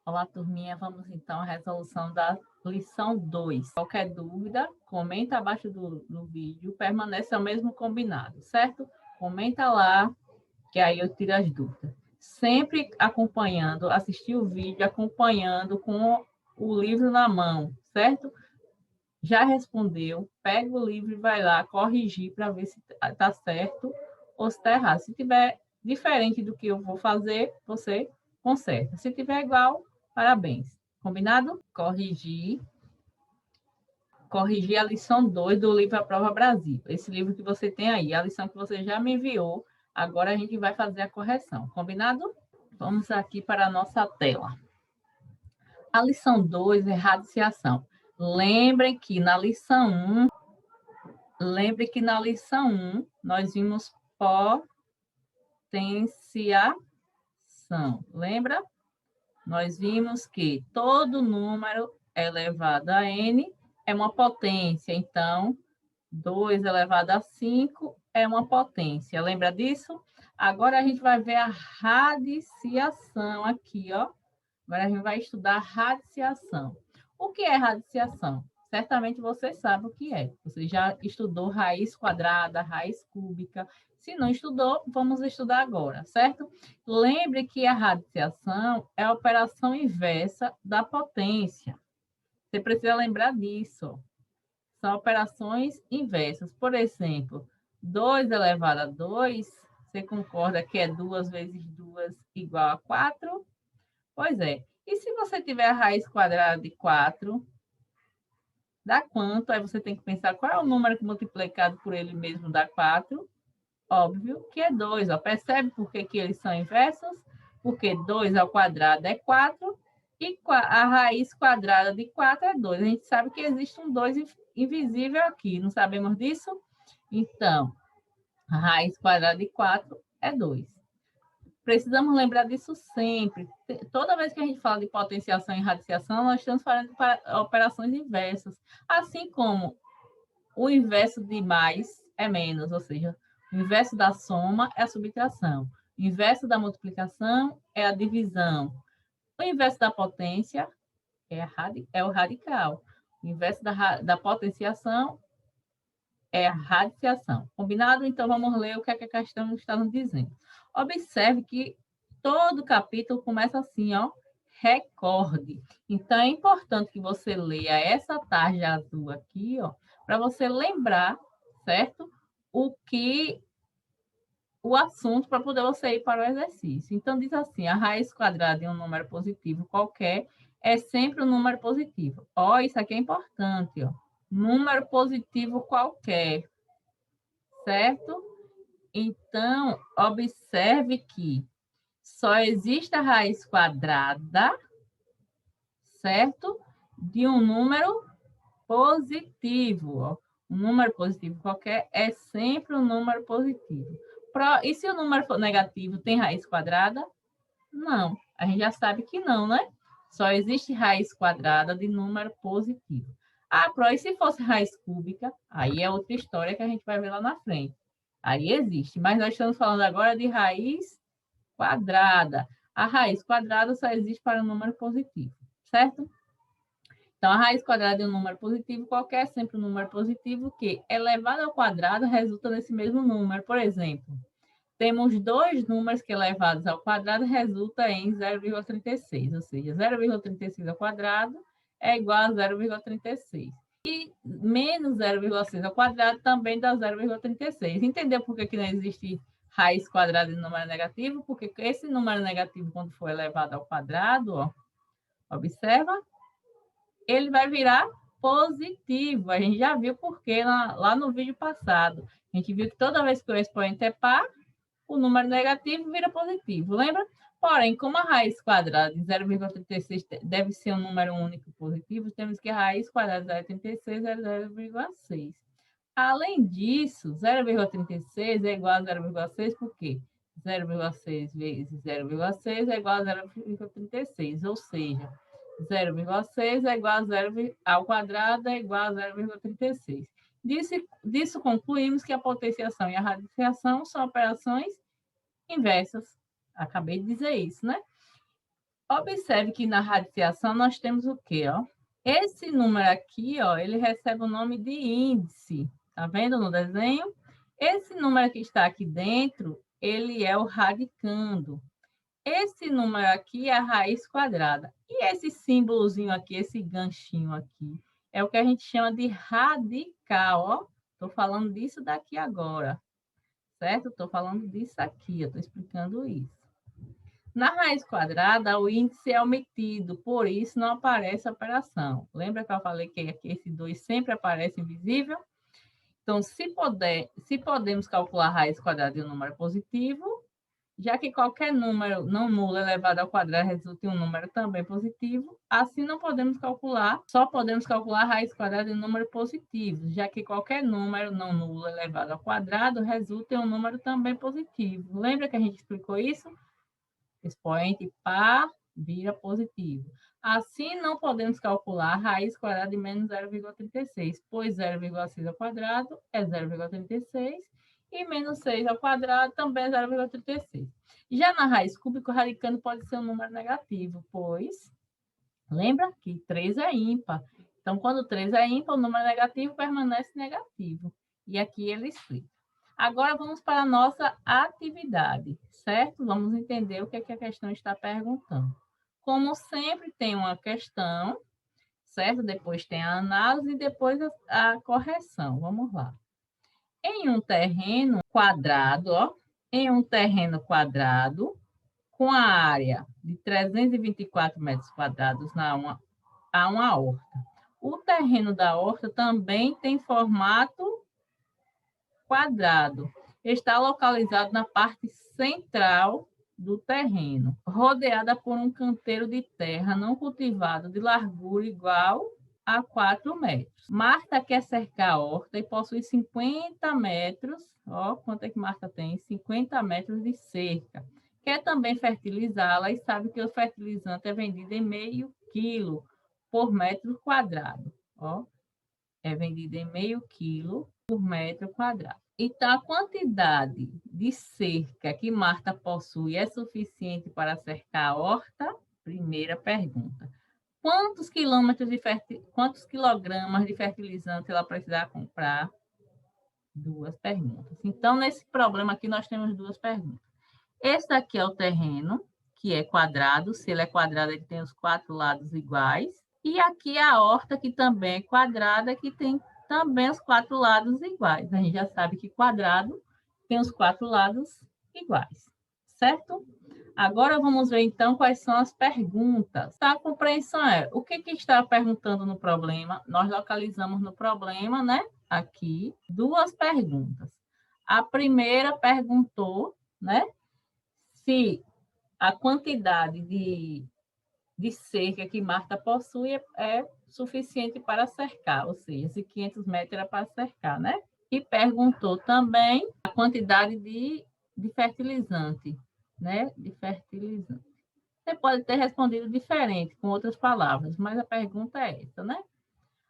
Olá, turminha. Vamos então à resolução da lição 2. Qualquer dúvida, comenta abaixo do vídeo, permanece ao mesmo combinado, certo? Comenta lá, que aí eu tiro as dúvidas. Sempre acompanhando, assistir o vídeo, acompanhando com o livro na mão, certo? Já respondeu, pega o livro e vai lá corrigir para ver se está certo ou se está errado. Se tiver diferente do que eu vou fazer, você conserta. Se tiver igual, parabéns. Combinado? Corrigir a lição 2 do livro A Prova Brasil. Esse livro que você tem aí, a lição que você já me enviou, agora a gente vai fazer a correção. Combinado? Vamos aqui para a nossa tela. A lição 2 é radiciação. Lembre que na lição 1 nós vimos potenciação. Lembra? Nós vimos que todo número elevado a n é uma potência. Então, 2 elevado a 5 é uma potência. Lembra disso? Agora a gente vai ver a radiciação aqui, ó. Agora a gente vai estudar radiciação. O que é radiciação? Certamente você sabe o que é. Você já estudou raiz quadrada, raiz cúbica. Se não estudou, vamos estudar agora, certo? Lembre que a radiciação é a operação inversa da potência. Você precisa lembrar disso. São operações inversas. Por exemplo, 2 elevado a 2, você concorda que é 2 vezes 2 igual a 4? Pois é. E se você tiver a raiz quadrada de 4, dá quanto? Aí você tem que pensar qual é o número que multiplicado por ele mesmo dá 4. Óbvio que é 2. Ó. Percebe por que eles são inversos? Porque 2 ao quadrado é 4 e a raiz quadrada de 4 é 2. A gente sabe que existe um 2 invisível aqui. Não sabemos disso? Então, a raiz quadrada de 4 é 2. Precisamos lembrar disso sempre. Toda vez que a gente fala de potenciação e radiciação, nós estamos falando de operações inversas. Assim como o inverso de mais é menos, ou seja, o inverso da soma é a subtração. O inverso da multiplicação é a divisão. O inverso da potência é o radical. O inverso da potenciação é a radiciação. Combinado? Então, vamos ler o que a questão está nos dizendo. Observe que todo capítulo começa assim, ó, recorde. Então, é importante que você leia essa tarja azul aqui, ó, para você lembrar, certo? O assunto para poder você ir para o exercício. Então, diz assim, a raiz quadrada de um número positivo qualquer é sempre um número positivo. Ó, isso aqui é importante, ó. Número positivo qualquer, certo? Então, observe que só existe a raiz quadrada, certo? De um número positivo. Ó. Um número positivo qualquer é sempre um número positivo. E se o número for negativo, tem raiz quadrada? Não. A gente já sabe que não, né? Só existe raiz quadrada de número positivo. Ah, e se fosse raiz cúbica? Aí é outra história que a gente vai ver lá na frente. Aí existe, mas nós estamos falando agora de raiz quadrada. A raiz quadrada só existe para um número positivo, certo? Então, a raiz quadrada de um número positivo qualquer é sempre um número positivo que, elevado ao quadrado, resulta nesse mesmo número. Por exemplo, temos dois números que, elevados ao quadrado, resulta em 0,36, ou seja, 0,36 ao quadrado é igual a 0,36. E menos 0,6 ao quadrado também dá 0,36. Entendeu por que não existe raiz quadrada de número negativo? Porque esse número negativo, quando for elevado ao quadrado, ó, observa, ele vai virar positivo. A gente já viu por quê lá no vídeo passado. A gente viu que toda vez que o expoente é par, o número negativo vira positivo, lembra? Porém, como a raiz quadrada de 0,36 deve ser um número único positivo, temos que a raiz quadrada de 0,36 é 0,6. Além disso, 0,36 é igual a 0,6, por quê? 0,6 vezes 0,6 é igual a 0,36, ou seja, 0,6 é igual a 0 ao quadrado é igual a 0,36. Disso concluímos que a potenciação e a radiciação são operações inversas. Acabei de dizer isso, né? Observe que na radiciação nós temos o quê, ó? Esse número aqui, ó, ele recebe o nome de índice. Tá vendo no desenho? Esse número que está aqui dentro, ele é o radicando. Esse número aqui é a raiz quadrada. E esse símbolozinho aqui, esse ganchinho aqui, é o que a gente chama de radical, ó. Estou falando disso daqui agora, certo? Estou falando disso aqui, eu estou explicando isso. Na raiz quadrada, o índice é omitido, por isso não aparece a operação. Lembra que eu falei que aqui esse 2 sempre aparece invisível? Então, se podemos calcular a raiz quadrada de um número positivo, já que qualquer número não nulo elevado ao quadrado resulta em um número também positivo, assim não podemos calcular, só podemos calcular a raiz quadrada de um número positivo, já que qualquer número não nulo elevado ao quadrado resulta em um número também positivo. Lembra que a gente explicou isso? Expoente par vira positivo. Assim, não podemos calcular a raiz quadrada de menos 0,36, pois 0,6 ao quadrado é 0,36 e menos 6 ao quadrado também é 0,36. Já na raiz cúbica, o radicando pode ser um número negativo, pois lembra que 3 é ímpar. Então, quando 3 é ímpar, o número negativo permanece negativo. E aqui ele explica. Agora, vamos para a nossa atividade, certo? Vamos entender o que, é que a questão está perguntando. Como sempre, tem uma questão, certo? Depois tem a análise e depois a correção. Vamos lá. Em um terreno quadrado, ó, em um terreno quadrado, com a área de 324 metros quadrados há uma horta. O terreno da horta também tem formato quadrado. Está localizado na parte central do terreno, rodeada por um canteiro de terra não cultivado de largura igual a 4 metros. Marta quer cercar a horta e possui 50 metros. Ó, quanto é que Marta tem? 50 metros de cerca. Quer também fertilizá-la e sabe que o fertilizante é vendido em meio quilo por metro quadrado. Ó, é vendido em meio quilo por metro quadrado. Então, a quantidade de cerca que Marta possui é suficiente para cercar a horta? Primeira pergunta. Quantos quilogramas de fertilizante ela precisar comprar? Duas perguntas. Então, nesse problema aqui, nós temos duas perguntas. Esse daqui é o terreno, que é quadrado. Se ele é quadrado, ele tem os 4 lados iguais. E aqui é a horta, que também é quadrada, que tem também os 4 lados iguais. A gente já sabe que quadrado tem os 4 lados iguais, certo? Agora vamos ver, então, quais são as perguntas. A compreensão é, o que está perguntando no problema? Nós localizamos no problema, né? Aqui, duas perguntas. A primeira perguntou, né? Se a quantidade de cerca que Marta possui é suficiente para cercar, ou seja, se 500 metros era para cercar, né? E perguntou também a quantidade de fertilizante, né? De fertilizante. Você pode ter respondido diferente, com outras palavras, mas a pergunta é essa, né?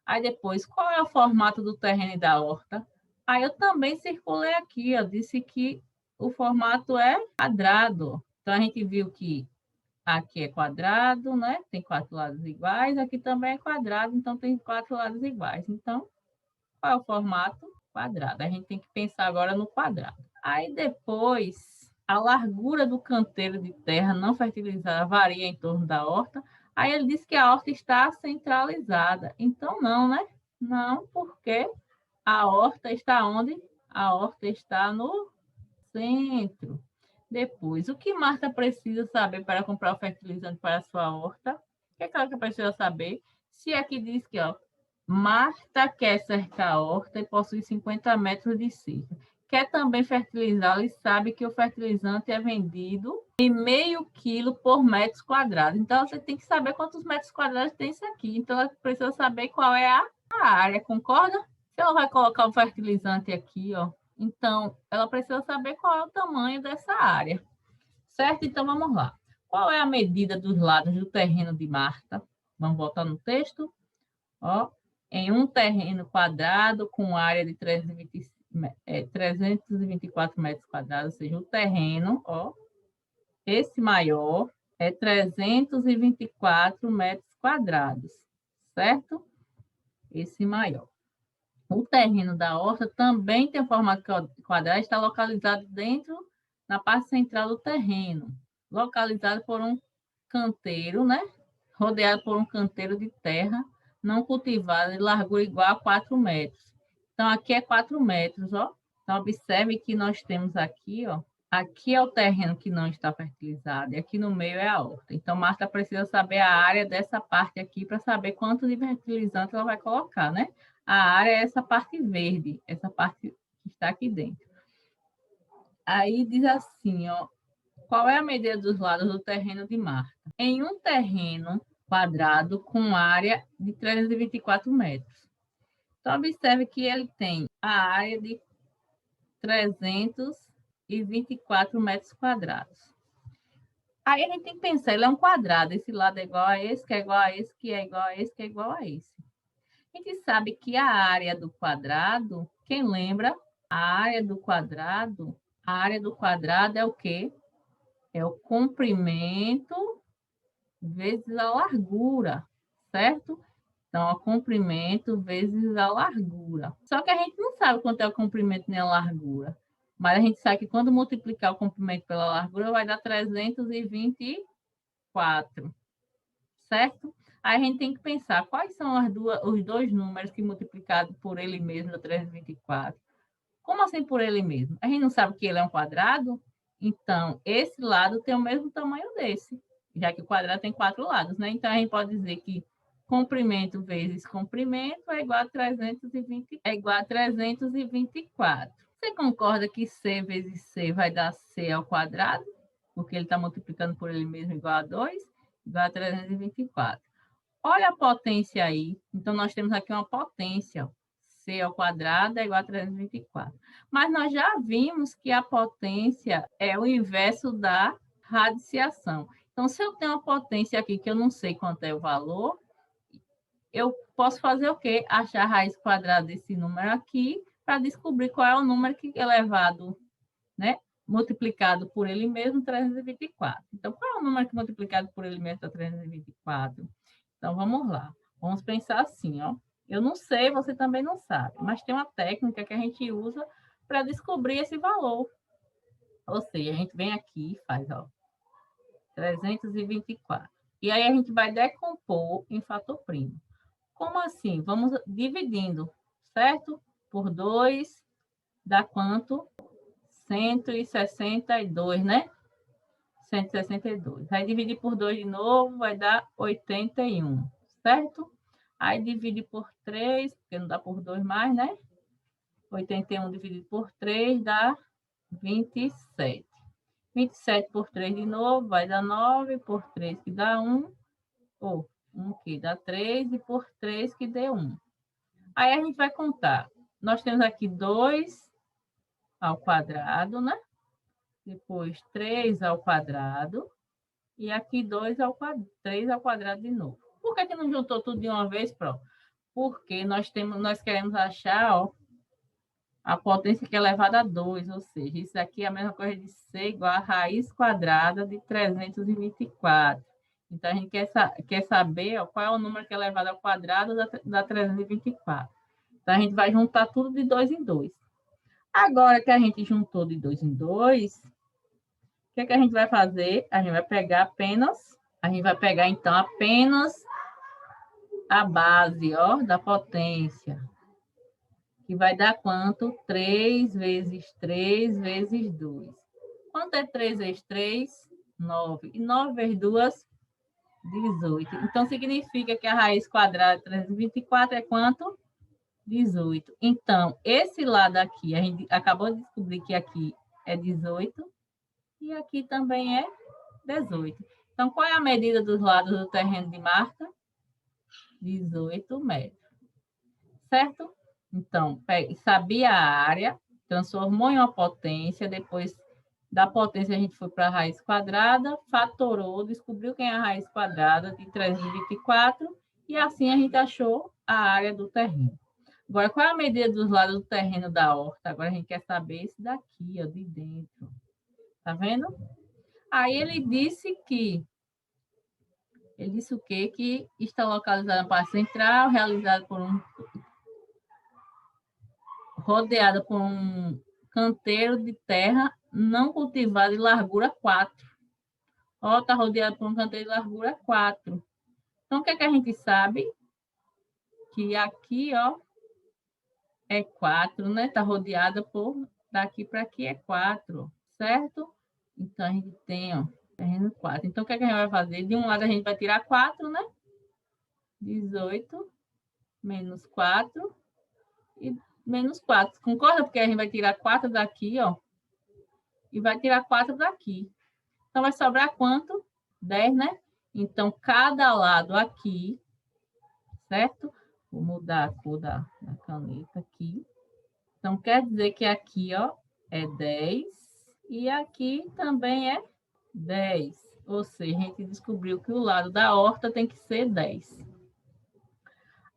Aí depois, qual é o formato do terreno e da horta? Aí eu também circulei aqui, eu disse que o formato é quadrado. Então, a gente viu que aqui é quadrado, né? Tem 4 lados iguais. Aqui também é quadrado, então tem 4 lados iguais. Então, qual é o formato? Quadrado. A gente tem que pensar agora no quadrado. Aí depois, a largura do canteiro de terra não fertilizada varia em torno da horta. Aí ele disse que a horta está centralizada. Então, não, né? Não, porque a horta está onde? A horta está no centro. Depois, o que Marta precisa saber para comprar o fertilizante para a sua horta? O que é que ela precisa saber? Se aqui diz que, ó, Marta quer cercar a horta e possui 50 metros de cerca. Quer também fertilizá-la e sabe que o fertilizante é vendido em meio quilo por metros quadrados. Então, você tem que saber quantos metros quadrados tem isso aqui. Então, ela precisa saber qual é a área, concorda? Se ela vai colocar o fertilizante aqui, ó, então, ela precisa saber qual é o tamanho dessa área, certo? Então, vamos lá. Qual é a medida dos lados do terreno de Marta? Vamos voltar no texto. Ó, em um terreno quadrado com área de 324 metros quadrados, ou seja, o terreno, ó, esse maior, é 324 metros quadrados, certo? Esse maior. O terreno da horta também tem forma quadrada, está localizado dentro, na parte central do terreno, localizado por um canteiro, né? Rodeado por um canteiro de terra não cultivada de largura igual a 4 metros. Então, aqui é 4 metros, ó. Então, observe que nós temos aqui, ó. Aqui é o terreno que não está fertilizado e aqui no meio é a horta. Então, Marta precisa saber a área dessa parte aqui para saber quanto de fertilizante ela vai colocar, né? A área é essa parte verde, essa parte que está aqui dentro. Aí diz assim, ó, qual é a medida dos lados do terreno de Marta? Em um terreno quadrado com área de 324 metros. Então, observe que ele tem a área de 324 metros quadrados. Aí a gente tem que pensar, ele é um quadrado, esse lado é igual a esse, que é igual a esse, que é igual a esse, que é igual a esse. A gente sabe que a área do quadrado, quem lembra? A área do quadrado é o quê? É o comprimento vezes a largura, certo? Então, o comprimento vezes a largura. Só que a gente não sabe quanto é o comprimento nem a largura. Mas a gente sabe que quando multiplicar o comprimento pela largura, vai dar 324, certo? Aí a gente tem que pensar quais são os dois números que multiplicado por ele mesmo dá 324. Como assim por ele mesmo? A gente não sabe que ele é um quadrado? Então, esse lado tem o mesmo tamanho desse, já que o quadrado tem 4 lados, né? Então, a gente pode dizer que comprimento vezes comprimento é igual a 324. Você concorda que C vezes C vai dar C ao quadrado? Porque ele está multiplicando por ele mesmo igual a 2, igual a 324. Olha a potência aí. Então, nós temos aqui uma potência, ó. C ao quadrado é igual a 324. Mas nós já vimos que a potência é o inverso da radiciação. Então, se eu tenho uma potência aqui que eu não sei quanto é o valor, eu posso fazer o quê? Achar a raiz quadrada desse número aqui para descobrir qual é o número que é elevado, né? Multiplicado por ele mesmo, 324. Então, qual é o número que multiplicado por ele mesmo dá 324? Então, vamos lá. Vamos pensar assim, ó. Eu não sei, você também não sabe, mas tem uma técnica que a gente usa para descobrir esse valor. Ou seja, a gente vem aqui e faz, ó, 324. E aí a gente vai decompor em fator primo. Como assim? Vamos dividindo, certo? Por 2 dá quanto? 162, né? 162. Vai dividir por 2 de novo, vai dar 81, certo? Aí divide por 3, porque não dá por 2 mais, né? 81 dividido por 3 dá 27. 27 por 3 de novo, vai dar 9, por 3 que dá 1, ou 1 que dá 3, e por 3 que dê 1. Aí a gente vai contar. Nós temos aqui 2 ao quadrado, né? Depois 3 ao quadrado. E aqui 3 ao quadrado de novo. Por que não juntou tudo de uma vez, Pro? Porque nós queremos achar, ó, a potência que é elevada a 2, ou seja, isso aqui é a mesma coisa de C igual a raiz quadrada de 324. Então, a gente quer saber, ó, qual é o número que é elevado ao quadrado da 324. Então, a gente vai juntar tudo de 2 em 2. Agora que a gente juntou de 2 em 2, o que a gente vai fazer? A gente vai pegar então apenas a base, ó, da potência, que vai dar quanto? 3 vezes 3 vezes 2. Quanto é 3 vezes 3? 9. E 9 vezes 2? 18. Então, significa que a raiz quadrada de 324 é quanto? 18. Então, esse lado aqui, a gente acabou de descobrir que aqui é 18 e aqui também é 18. Então, qual é a medida dos lados do terreno de Marta? 18 metros. Certo? Então, sabia a área, transformou em uma potência, depois da potência a gente foi para a raiz quadrada, fatorou, descobriu quem é a raiz quadrada de 324 e assim a gente achou a área do terreno. Agora, qual é a medida dos lados do terreno da horta? Agora a gente quer saber esse daqui, ó, de dentro. Tá vendo? Aí ele disse que Ele disse o quê? Que está localizada na parte central, rodeada por um canteiro de terra não cultivado de largura 4. Ó, está rodeado por um canteiro de largura 4. Então, o que é que a gente sabe? Que aqui, ó, é 4, né? Está rodeada por, daqui para aqui é 4, certo? Então, a gente tem, ó, terreno 4. Então, o que é que a gente vai fazer? De um lado, a gente vai tirar 4, né? 18 menos 4 e menos 4. Concorda? Porque a gente vai tirar 4 daqui, ó, e vai tirar 4 daqui. Então, vai sobrar quanto? 10, né? Então, cada lado aqui, certo? Vou mudar a cor da caneta aqui. Então, quer dizer que aqui, ó, é 10 e aqui também é 10. Ou seja, a gente descobriu que o lado da horta tem que ser 10.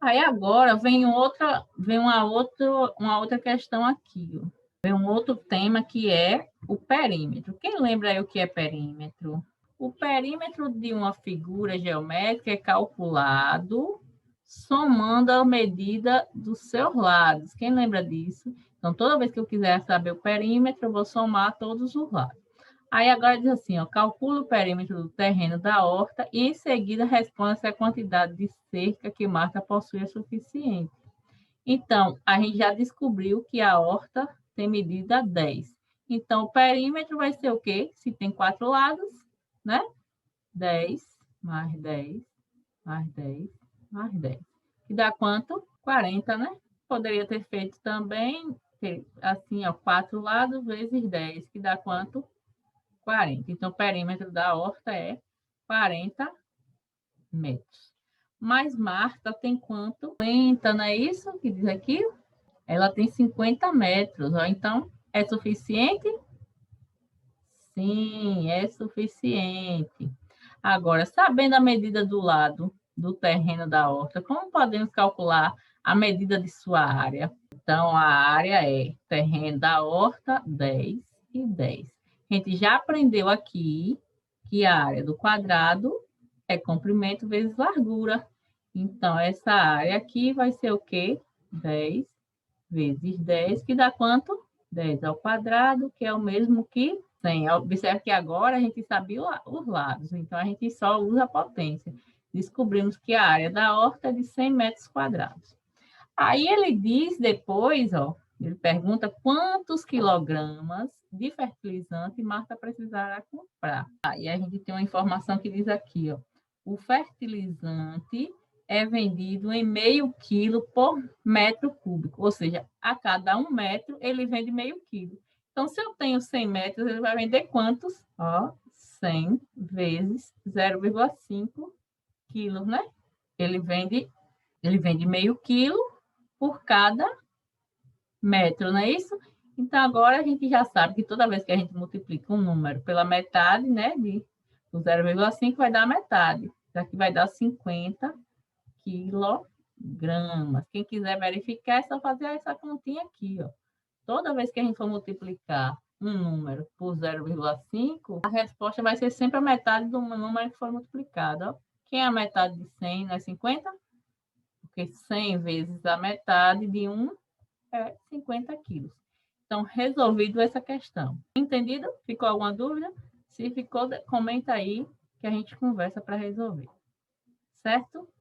Aí agora vem uma outra questão aqui, ó. Vem um outro tema que é o perímetro. Quem lembra aí o que é perímetro? O perímetro de uma figura geométrica é calculado somando a medida dos seus lados. Quem lembra disso? Então, toda vez que eu quiser saber o perímetro, eu vou somar todos os lados. Aí agora diz assim, ó, calcula o perímetro do terreno da horta e em seguida responda se a quantidade de cerca que Marta possui é suficiente. Então, a gente já descobriu que a horta tem medida 10. Então, o perímetro vai ser o quê? Se tem 4 lados, né? 10 mais 10 mais 10 mais 10. Que dá quanto? 40, né? Poderia ter feito também, assim, ó, 4 lados vezes 10, que dá quanto? 40. Então, o perímetro da horta é 40 metros. Mas Marta tem quanto? 50, não é isso que diz aqui? Ela tem 50 metros. Ó. Então, é suficiente? Sim, é suficiente. Agora, sabendo a medida do lado do terreno da horta, como podemos calcular a medida de sua área? Então, a área é terreno da horta, 10 e 10. A gente já aprendeu aqui que a área do quadrado é comprimento vezes largura. Então, essa área aqui vai ser o quê? 10 vezes 10, que dá quanto? 10 ao quadrado, que é o mesmo que 100. Observe que agora a gente sabia os lados, então a gente só usa a potência. Descobrimos que a área da horta é de 100 metros quadrados. Aí ele diz depois, ó, ele pergunta quantos quilogramas de fertilizante Marta precisará comprar. Aí a gente tem uma informação que diz aqui, ó, o fertilizante é vendido em meio quilo por metro cúbico, ou seja, a cada 1 metro ele vende meio quilo. Então, se eu tenho 100 metros, ele vai vender quantos? Ó, 100 vezes 0,5 quilos, né? Ele vende meio quilo por cada metro, não é isso? Então, agora a gente já sabe que toda vez que a gente multiplica um número pela metade, né, do 0,5 vai dar a metade. Isso aqui vai dar 50 quilogramas. Quem quiser verificar, é só fazer essa continha aqui, ó. Toda vez que a gente for multiplicar um número por 0,5, a resposta vai ser sempre a metade do número que for multiplicado, ó. Quem é a metade de 100, não é 50? Porque 100 vezes a metade de 1 é 50 quilos. Então, resolvido essa questão. Entendido? Ficou alguma dúvida? Se ficou, comenta aí que a gente conversa para resolver. Certo?